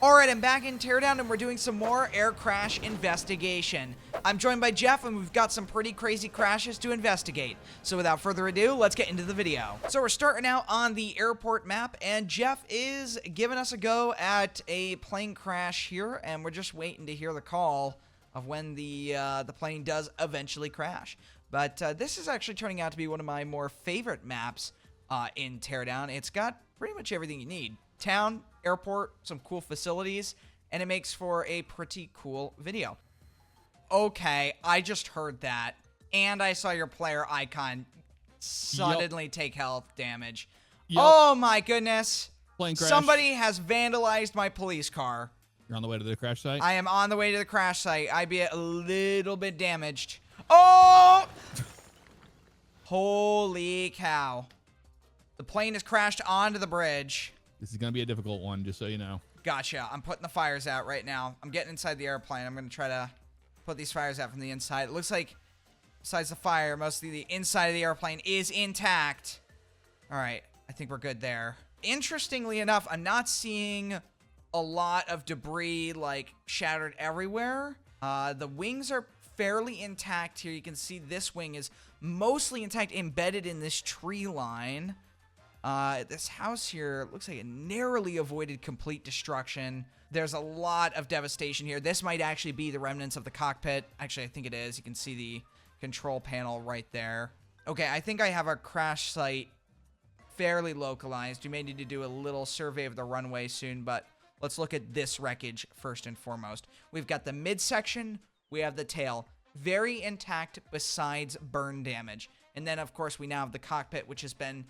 Alright, I'm back in Teardown and we're doing some more air crash investigation. I'm joined by Jeff and we've got some pretty crazy crashes to investigate. So without further ado, let's get into the video. So we're starting out on the airport map and Jeff is giving us a go at a plane crash here, and we're just waiting to hear the call of when the plane does eventually crash. But this is actually turning out to be one of my more favorite maps in Teardown. It's got pretty much everything you need. Town, airport, some cool facilities, and it makes for a pretty cool video. Okay, I just heard that, and I saw your player icon suddenly take health damage. Yep. Oh my goodness. Plane crash. Somebody has vandalized my police car. You're on the way to the crash site? I am on the way to the crash site. I be a little bit damaged. Oh! Holy cow. The plane has crashed onto the bridge. This is going to be a difficult one, just so you know. Gotcha. I'm putting the fires out right now. I'm getting inside the airplane. I'm going to try to put these fires out from the inside. It looks like, besides the fire, mostly the inside of the airplane is intact. All right. I think we're good there. Interestingly enough, I'm not seeing a lot of debris, like, shattered everywhere. The wings are fairly intact here. You can see this wing is mostly intact, embedded in this tree line. This house here looks like it narrowly avoided complete destruction. There's a lot of devastation here. This might actually be the remnants of the cockpit. Actually, I think it is. You can see the control panel right there. Okay, I think I have our crash site fairly localized. We may need to do a little survey of the runway soon, but let's look at this wreckage first and foremost. We've got the midsection. We have the tail. Very intact besides burn damage. And then, of course, we now have the cockpit, which has been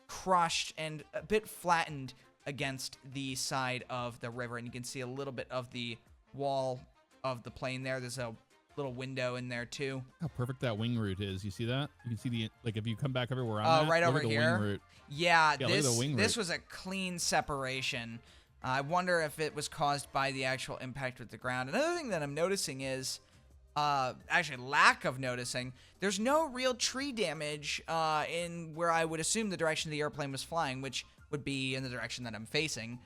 crushed and a bit flattened against the side of the river, and you can see a little bit of the wall of the plane there. There's a little window in there too. How perfect that wing route is. You see that? You can see the, like, if you come back over where I'm at, right over look at the here. wing route. Yeah, look at the wing this route. was a clean separation. I wonder if it was caused by the actual impact with the ground. Another thing that I'm noticing is actually lack of noticing, there's no real tree damage in where I would assume the direction the airplane was flying, which would be in the direction that I'm facing,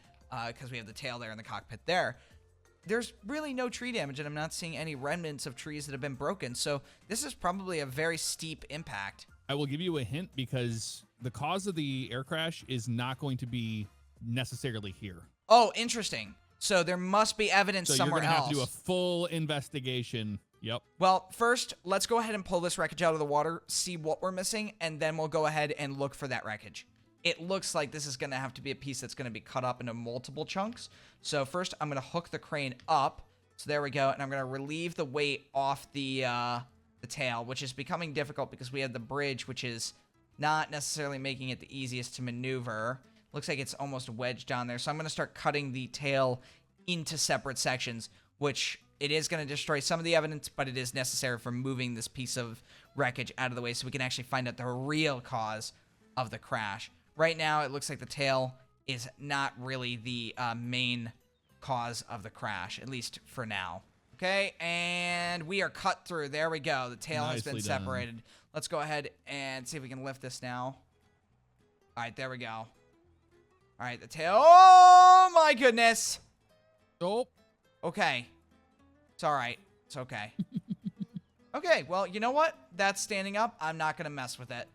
because we have the tail there and the cockpit there. There's really no tree damage, and I'm not seeing any remnants of trees that have been broken, so this is probably a very steep impact. I will give you a hint, because the cause of the air crash is not going to be necessarily here. Oh, interesting. So there must be evidence somewhere else. So you're going to have to do a full investigation. Yep. Well, first, let's go ahead and pull this wreckage out of the water, see what we're missing, and then we'll go ahead and look for that wreckage. It looks like this is going to have to be a piece that's going to be cut up into multiple chunks. So first, I'm going to hook the crane up. So there we go, and I'm going to relieve the weight off the tail, which is becoming difficult because we have the bridge, which is not necessarily making it the easiest to maneuver. Looks like it's almost wedged down there. So I'm going to start cutting the tail into separate sections, which it is going to destroy some of the evidence, but it is necessary for moving this piece of wreckage out of the way so we can actually find out the real cause of the crash. Right now, it looks like the tail is not really the main cause of the crash, at least for now. Okay, and we are cut through. There we go. The tail has been separated. Let's go ahead and see if we can lift this now. All right, there we go. All right, the tail. Oh, my goodness. Oh. Okay. It's all right. It's okay. Okay, well, you know what? That's standing up. I'm not going to mess with it.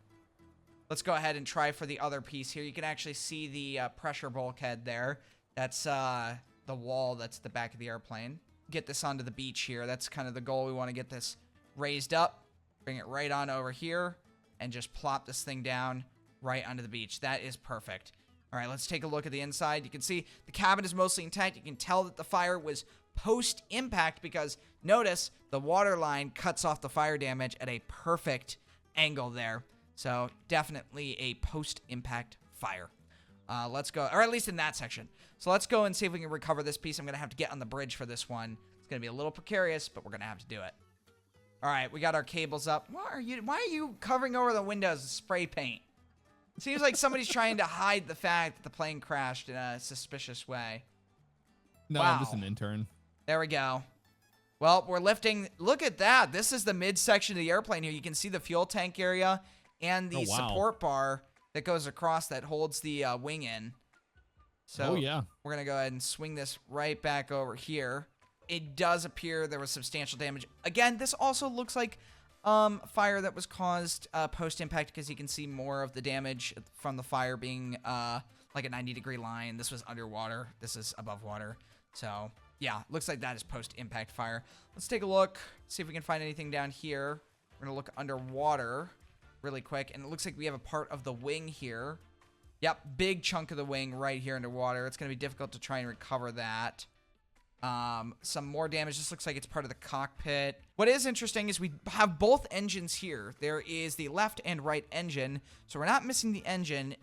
Let's go ahead and try for the other piece here. You can actually see the pressure bulkhead there. That's the wall that's the back of the airplane. Get this onto the beach here. That's kind of the goal. We want to get this raised up, bring it right on over here, and just plop this thing down right onto the beach. That is perfect. All right, let's take a look at the inside. You can see the cabin is mostly intact. You can tell that the fire was post-impact because, notice, the water line cuts off the fire damage at a perfect angle there. So, definitely a post-impact fire. Let's go, or at least in that section. So, let's go and see if we can recover this piece. I'm going to have to get on the bridge for this one. It's going to be a little precarious, but we're going to have to do it. All right, we got our cables up. Why are you covering over the windows with spray paint? It seems like somebody's trying to hide the fact that the plane crashed in a suspicious way. No, wow. I'm just an intern. There we go. Well, we're lifting. Look at that. This is the midsection of the airplane here. You can see the fuel tank area and the support bar that goes across that holds the wing in. So yeah. we're going to go ahead and swing this right back over here. It does appear there was substantial damage. Again, this also looks like fire that was caused post-impact, because you can see more of the damage from the fire being like a 90-degree line. This was underwater. This is above water. So, yeah, looks like that is post-impact fire. Let's take a look, see if we can find anything down here. We're going to look underwater really quick, and it looks like we have a part of the wing here. Yep, big chunk of the wing right here underwater. It's going to be difficult to try and recover that. Some more damage. This looks like it's part of the cockpit. What is interesting is we have both engines here. There is the left and right engine, so we're not missing the engine.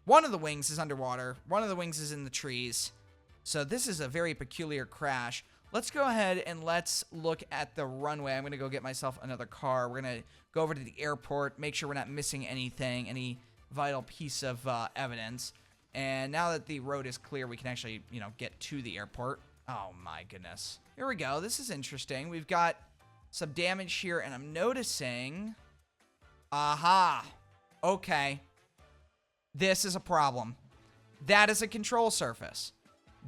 One of the wings is underwater. One of the wings is in the trees. So this is a very peculiar crash. Let's go ahead and let's look at the runway. I'm going to go get myself another car. We're going to go over to the airport, make sure we're not missing anything, any vital piece of evidence. And now that the road is clear, we can actually, get to the airport. Oh my goodness. Here we go. This is interesting. We've got some damage here, and I'm noticing... Aha. Okay. This is a problem. That is a control surface.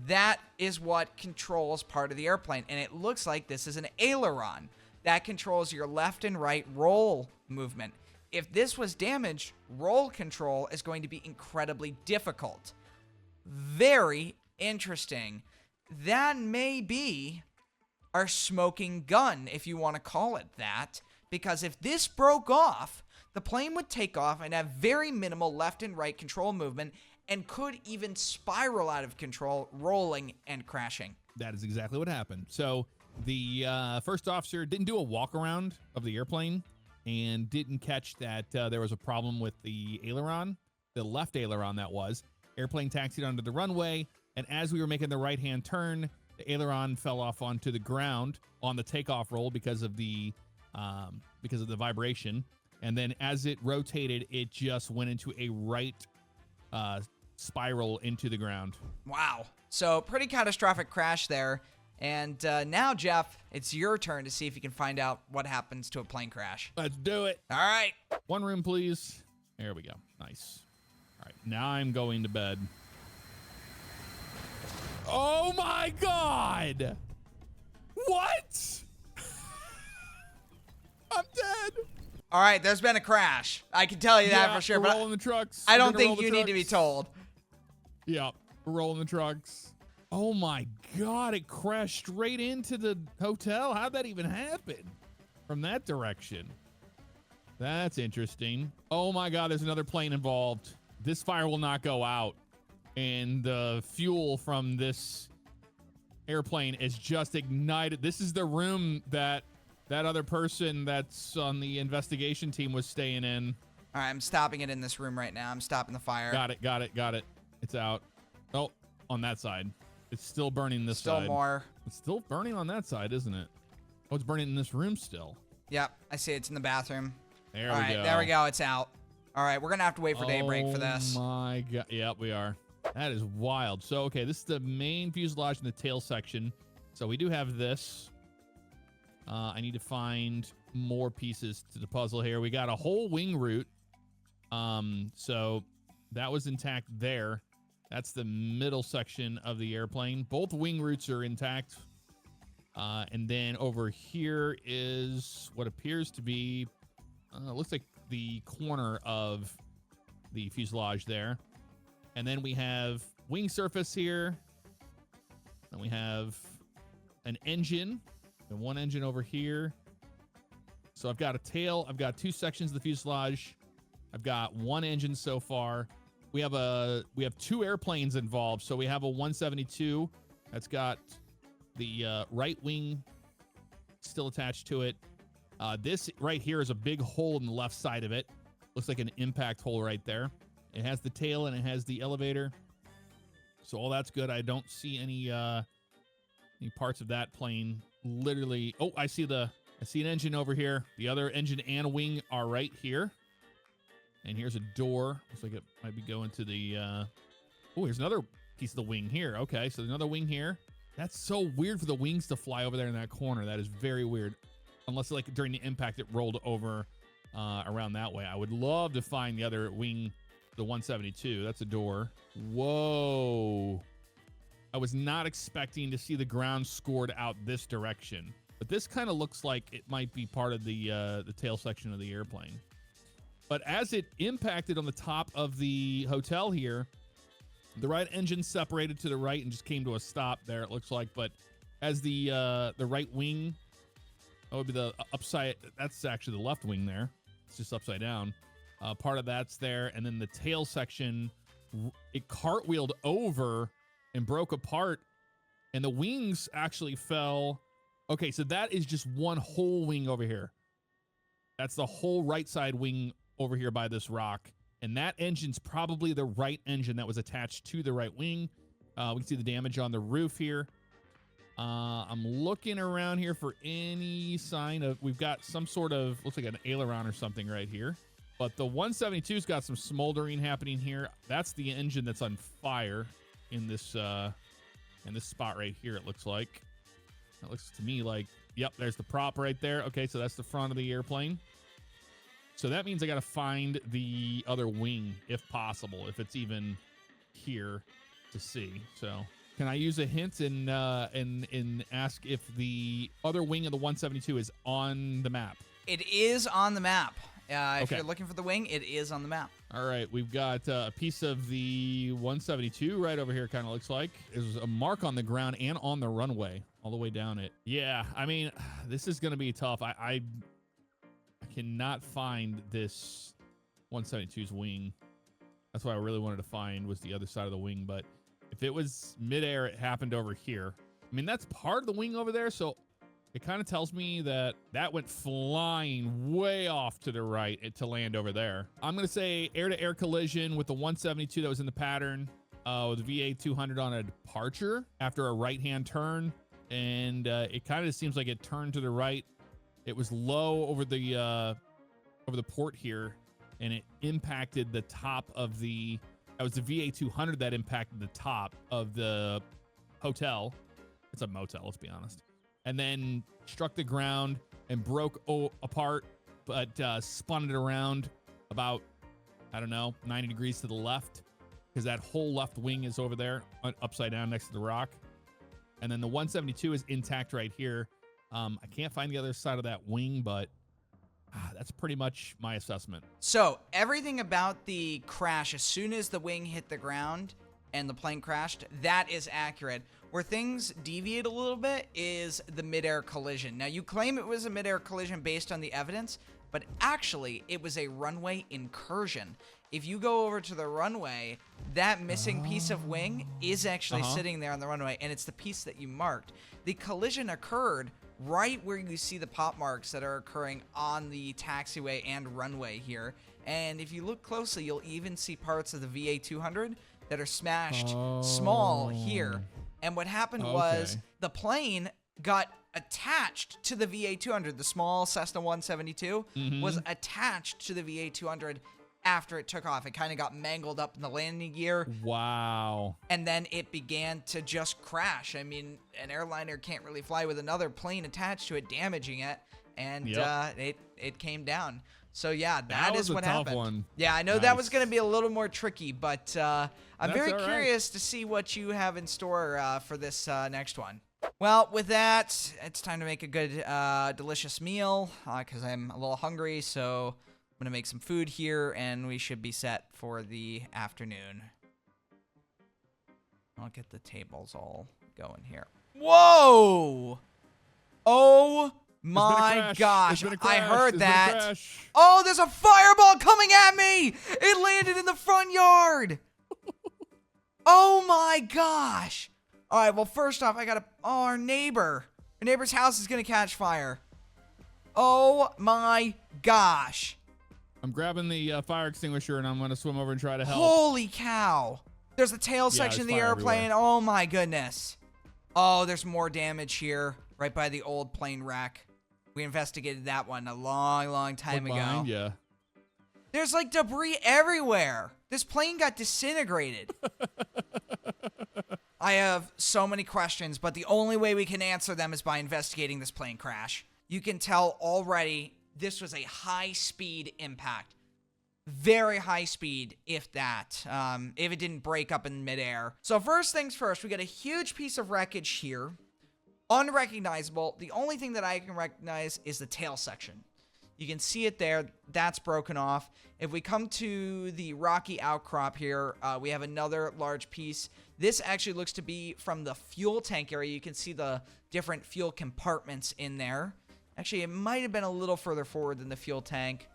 That is what controls part of the airplane, and it looks like this is an aileron. That controls your left and right roll movement. If this was damaged, roll control is going to be incredibly difficult. Very interesting. That may be our smoking gun, if you want to call it that, because if this broke off, the plane would take off and have very minimal left and right control movement, and could even spiral out of control, rolling and crashing. That is exactly what happened. So the first officer didn't do a walk around of the airplane and didn't catch that there was a problem with the aileron, the left aileron that was. Airplane taxied onto the runway, and as we were making the right-hand turn, the aileron fell off onto the ground on the takeoff roll because of the vibration. And then as it rotated, it just went into a right spiral into the ground. Wow. So pretty catastrophic crash there. And now, Jeff, it's your turn to see if you can find out what happens to a plane crash. Let's do it. All right. One room, please. There we go. Nice. All right. Now I'm going to bed. Oh, my God. What? I'm dead. All right. There's been a crash. I can tell you that for sure. We're But rolling the trucks. I don't think you need to be told. Yeah. We're rolling the trucks. Oh my God, it crashed straight into the hotel. How'd that even happen from that direction? That's interesting. Oh my God, there's another plane involved. This fire will not go out. And the fuel from this airplane is just ignited. This is the room that other person that's on the investigation team was staying in. All right, I'm stopping it in this room right now. I'm stopping the fire. Got it. It's out. Oh, on that side. It's still burning this side. Still more. It's still burning on that side, isn't it? Oh, it's burning in this room still. Yep, I see it's in the bathroom. There we go. All right, there we go. It's out. All right, we're going to have to wait for daybreak for this. Oh, my God. Yep, we are. That is wild. So, okay, this is the main fuselage in the tail section. So we do have this. I need to find more pieces to the puzzle here. We got a whole wing root. So that was intact there. That's the middle section of the airplane. Both wing roots are intact. And then over here is what appears to be, looks like the corner of the fuselage there. And then we have wing surface here. Then we have an engine. And one engine over here. So I've got a tail. I've got two sections of the fuselage. I've got one engine so far. We have two airplanes involved. So we have a 172 that's got the right wing still attached to it. This right here is a big hole in the left side of it. Looks like an impact hole right there. It has the tail and it has the elevator. So all that's good. I don't see any parts of that plane. Literally. Oh, I see an engine over here. The other engine and wing are right here. And here's a door. Looks like it might be going to the... Oh, here's another piece of the wing here. Okay, so there's another wing here. That's so weird for the wings to fly over there in that corner. That is very weird. Unless, like, during the impact, it rolled over around that way. I would love to find the other wing the 172. That's a door. Whoa. I was not expecting to see the ground scored out this direction. But this kind of looks like it might be part of the tail section of the airplane. But as it impacted on the top of the hotel here, the right engine separated to the right and just came to a stop there, it looks like. But as the right wing, that would be the upside, that's actually the left wing there. It's just upside down. Part of that's there. And then the tail section, it cartwheeled over and broke apart. And the wings actually fell. Okay, so that is just one whole wing over here. That's the whole right side wing over here by this rock. And that engine's probably the right engine that was attached to the right wing. We can see the damage on the roof here. I'm looking around here for any sign of, we've got some sort of, looks like an aileron or something right here. But the 172's got some smoldering happening here. That's the engine that's on fire in this spot right here, it looks like. It looks to me like, yep, there's the prop right there. Okay, so that's the front of the airplane. So that means I got to find the other wing, if possible, if it's even here to see. So can I use a hint and ask if the other wing of the 172 is on the map? It is on the map. If Okay. you're looking for the wing, it is on the map. All right, we've got a piece of the 172 right over here, kind of looks like. There's a mark on the ground and on the runway all the way down it. Yeah, I mean, this is going to be tough. I cannot find this 172's wing. That's what I really wanted to find, was the other side of the wing. But if it was midair, it happened over here. I mean, that's part of the wing over there, so it kind of tells me that that went flying way off to the right to land over there. I'm going to say air-to-air collision with the 172 that was in the pattern with the VA200 on a departure after a right-hand turn. And it kind of seems like it turned to the right. It was low over the port here, and it impacted the top of the, that was the VA200 that impacted the top of the hotel. It's a motel, let's be honest. And then struck the ground and broke apart, but spun it around about, I don't know, 90 degrees to the left, because that whole left wing is over there, upside down next to the rock. And then the 172 is intact right here. I can't find the other side of that wing, but that's pretty much my assessment. So everything about the crash, as soon as the wing hit the ground and the plane crashed, that is accurate. Where things deviate a little bit is the midair collision. Now, you claim it was a midair collision based on the evidence, but actually it was a runway incursion. If you go over to the runway, that missing piece of wing is actually sitting there on the runway, and it's the piece that you marked. The collision occurred right where you see the pop marks that are occurring on the taxiway and runway here. And if you look closely, you'll even see parts of the VA200 that are smashed small here. And what happened was the plane got attached to the VA200. The small Cessna 172 was attached to the VA200 after it took off. It kind of got mangled up in the landing gear. Wow. And then it began to just crash. I mean, an airliner can't really fly with another plane attached to it, damaging it. And it came down. So, yeah, that is what happened. One. Yeah, I know that was going to be a little more tricky, but I'm very curious to see what you have in store for this next one. Well, with that, it's time to make a good, delicious meal because I'm a little hungry. So I'm going to make some food here, and we should be set for the afternoon. I'll get the tables all going here. Whoa! Oh my gosh, I heard that. Oh, there's a fireball coming at me! It landed in the front yard! Oh my gosh! Alright, well, first off, I gotta... Oh, our neighbor's house is gonna catch fire. Oh my gosh. I'm grabbing the fire extinguisher, and I'm gonna swim over and try to help. Holy cow. There's the tail section of the airplane. Everywhere. Oh my goodness. Oh, there's more damage here, right by the old plane wreck. We investigated that one a long time ago. Yeah. There's like debris everywhere. This plane got disintegrated. I have so many questions, but the only way we can answer them is by investigating this plane crash. You can tell already this was a high-speed impact. very high speed, if that, if it didn't break up in midair. So first things first, we got a huge piece of wreckage here. Unrecognizable. The only thing that I can recognize is the tail section. You can see it there. That's broken off. If we come to the rocky outcrop here, we have another large piece. This actually looks to be from the fuel tank area. You can see the different fuel compartments in there. Actually, it might have been a little further forward than the fuel tank.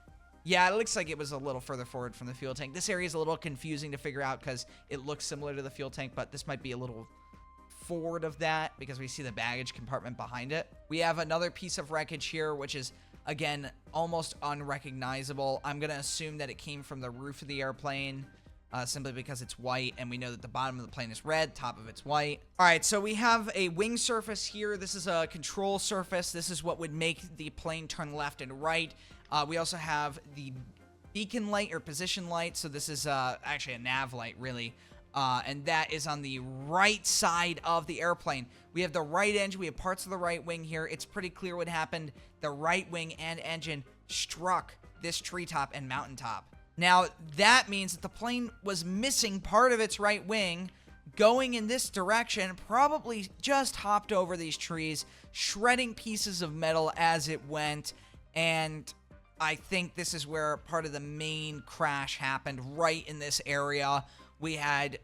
Yeah, it looks like it was a little further forward from the fuel tank. This area is a little confusing to figure out because it looks similar to the fuel tank, but this might be a little forward of that because we see the baggage compartment behind it. We have another piece of wreckage here, which is, again, almost unrecognizable. I'm going to assume that it came from the roof of the airplane simply because it's white, and we know that the bottom of the plane is red, top of it's white. All right, so we have a wing surface here. This is a control surface. This is what would make the plane turn left and right. We also have the beacon light or position light. So this is actually a nav light, really. And that is on the right side of the airplane. We have the right engine. We have parts of the right wing here. It's pretty clear what happened. The right wing and engine struck this treetop and mountaintop. Now, that means that the plane was missing part of its right wing, going in this direction, probably just hopped over these trees, shredding pieces of metal as it went, and I think this is where part of the main crash happened, right in this area. We had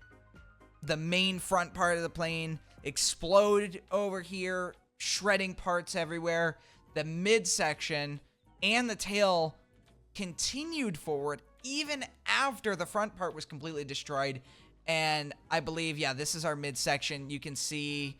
the main front part of the plane explode over here, shredding parts everywhere. The midsection and the tail continued forward even after the front part was completely destroyed. And I believe, yeah, this is our midsection. You can see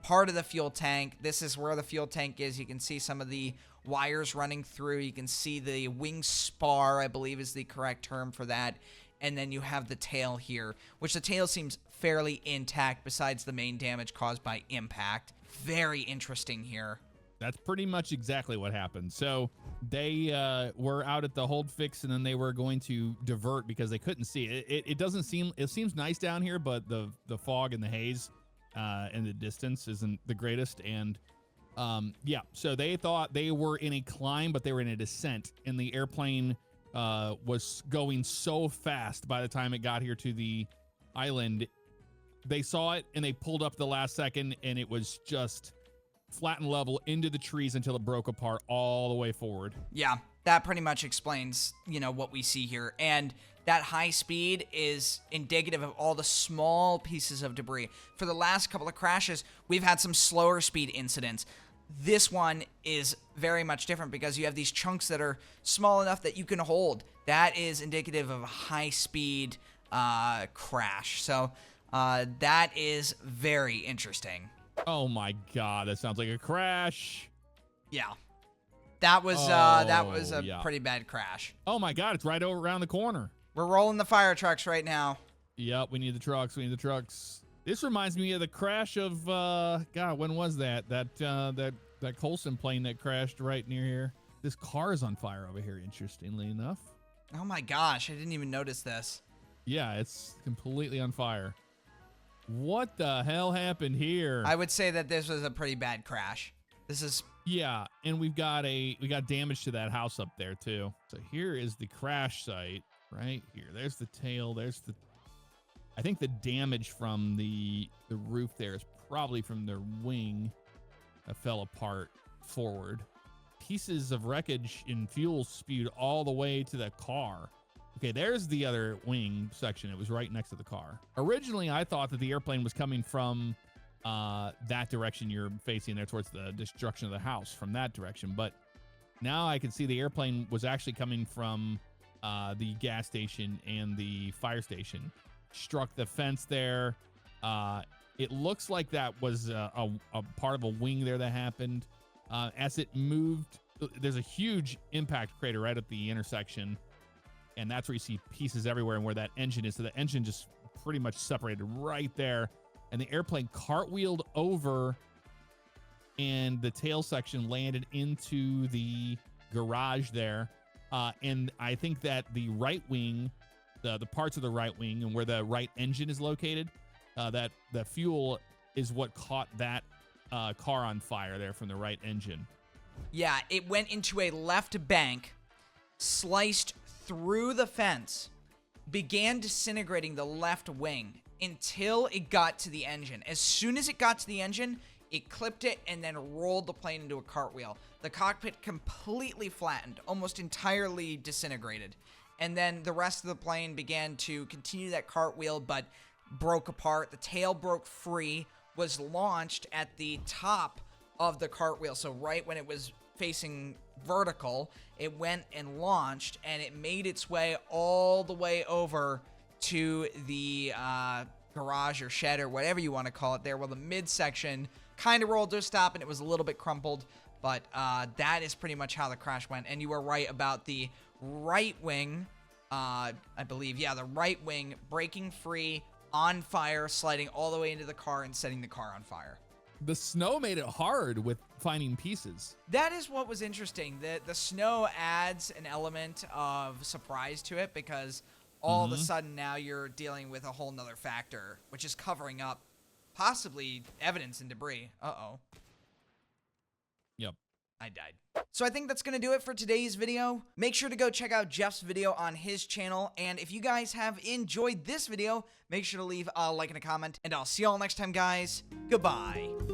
part of the fuel tank. This is where the fuel tank is. You can see some of the wires running through. You can see the wing spar, I believe is the correct term for that. And then you have the tail here, which the tail seems fairly intact besides the main damage caused by impact. Very interesting here. That's pretty much exactly what happened. So they were out at the hold fix, and then they were going to divert because they couldn't see it. It doesn't seem, it seems nice down here, but the fog and the haze and the distance isn't the greatest. And yeah, so they thought they were in a climb, but they were in a descent, and the airplane was going so fast by the time it got here to the island. They saw it and they pulled up the last second, and it was just flat and level into the trees until it broke apart all the way forward. Yeah, that pretty much explains, you know, what we see here. And that high speed is indicative of all the small pieces of debris. For the last couple of crashes, we've had some slower speed incidents. This one is very much different because you have these chunks that are small enough that you can hold. That is indicative of a high speed crash. So that is very interesting. Oh my God, that sounds like a crash. Yeah. That was a yeah. pretty bad crash. Oh my God, it's right over around the corner. We're rolling the fire trucks right now. Yep, we need the trucks. We need the trucks. This reminds me of the crash of God, when was that? That Coulson plane that crashed right near here. This car is on fire over here, interestingly enough. Oh my gosh, I didn't even notice this. Yeah, it's completely on fire. What the hell happened here? I would say that this was a pretty bad crash. This is... Yeah, and we got damage to that house up there too. So here is the crash site right here. There's the tail. There's the... I think the damage from the roof there is probably from the wing that fell apart forward. Pieces of wreckage and fuel spewed all the way to the car. Okay, there's the other wing section. It was right next to the car. Originally, I thought that the airplane was coming from that direction you're facing there towards the destruction of the house from that direction. But now I can see the airplane was actually coming from the gas station and the fire station. Struck the fence there. It looks like that was a part of a wing there that happened. As it moved, there's a huge impact crater right at the intersection. And that's where you see pieces everywhere and where that engine is. So the engine just pretty much separated right there. And the airplane cartwheeled over and the tail section landed into the garage there. And I think that the right wing, the parts of the right wing and where the right engine is located, that the fuel is what caught that car on fire there from the right engine. Yeah, it went into a left bank, sliced through the fence, began disintegrating the left wing until it got to the engine. As soon as it got to the engine, it clipped it and then rolled the plane into a cartwheel. The cockpit completely flattened, almost entirely disintegrated. And then the rest of the plane began to continue that cartwheel, but broke apart. The tail broke free, was launched at the top of the cartwheel. So right when it was facing vertical, it went and launched, and it made its way all the way over to the garage or shed or whatever you want to call it there. Well, the midsection kind of rolled to a stop, and it was a little bit crumpled, but that is pretty much how the crash went. And you were right about the right wing, I believe. Yeah, the right wing breaking free, on fire, sliding all the way into the car and setting the car on fire. The snow made it hard with finding pieces. That is what was interesting. The snow adds an element of surprise to it, because all of a sudden now you're dealing with a whole nother factor, which is covering up possibly evidence and debris. Uh-oh. Yep. I died. So I think that's going to do it for today's video. Make sure to go check out Jeff's video on his channel. And if you guys have enjoyed this video, make sure to leave a like and a comment. And I'll see y'all next time, guys. Goodbye.